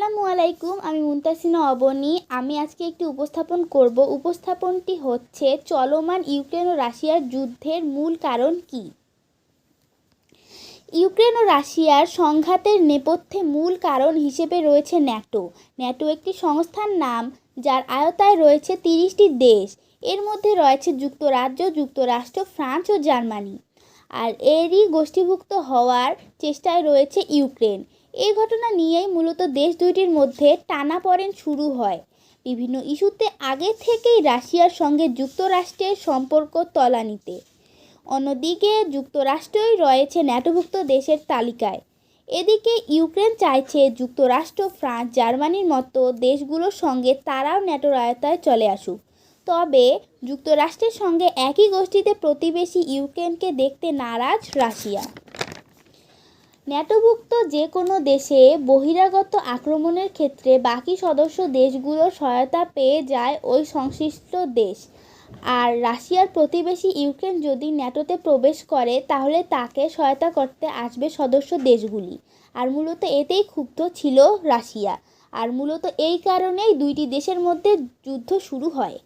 আসসালামু আলাইকুম। আমি মুনতাসিনা অবনী। আমি আজকে একটি উপস্থাপন করব। উপস্থাপনটি হচ্ছে চলমান ইউক্রেন ও রাশিয়ার যুদ্ধের মূল কারণ কী। ইউক্রেন ও রাশিয়ার সংঘাতের নেপথ্যে মূল কারণ হিসেবে রয়েছে ন্যাটো। ন্যাটো একটি সংস্থার নাম যার আওতায় রয়েছে 30টি দেশ। এর মধ্যে রয়েছে যুক্তরাজ্য, যুক্তরাষ্ট্র, ফ্রান্স ও জার্মানি। আর এরই গোষ্ঠীভুক্ত হওয়ার চেষ্টায় রয়েছে ইউক্রেন। এই ঘটনা নিয়েই মূলত দেশ দুইটির মধ্যে টানাপোড়েন শুরু হয়। বিভিন্ন ইস্যুতে আগে থেকেই রাশিয়ার সঙ্গে যুক্তরাষ্ট্রের সম্পর্ক তলানিতে। অন্যদিকে যুক্তরাষ্ট্রই রয়েছে ন্যাটোভুক্ত দেশের তালিকায়। এদিকে ইউক্রেন চাইছে যুক্তরাষ্ট্র, ফ্রান্স, জার্মানির মতো দেশগুলোর সঙ্গে তারাও ন্যাটোর আওতায় চলে আসুক। তবে যুক্তরাষ্ট্রের সঙ্গে একই গোষ্ঠীতে প্রতিবেশী ইউক্রেনকে দেখতে নারাজ রাশিয়া। ন্যাটোভুক্ত যে কোনো দেশে বহিরাগত আক্রমণের ক্ষেত্রে বাকি সদস্য দেশগুলোর সহায়তা পেয়ে যায় ওই সংশ্লিষ্ট দেশ। আর রাশিয়ার প্রতিবেশী ইউক্রেন যদি ন্যাটোতে প্রবেশ করে তাহলে তাকে সহায়তা করতে আসবে সদস্য দেশগুলি। আর মূলত এতেই ক্ষুব্ধ ছিল রাশিয়া। আর মূলত এই কারণেই দুইটি দেশের মধ্যে যুদ্ধ শুরু হয়।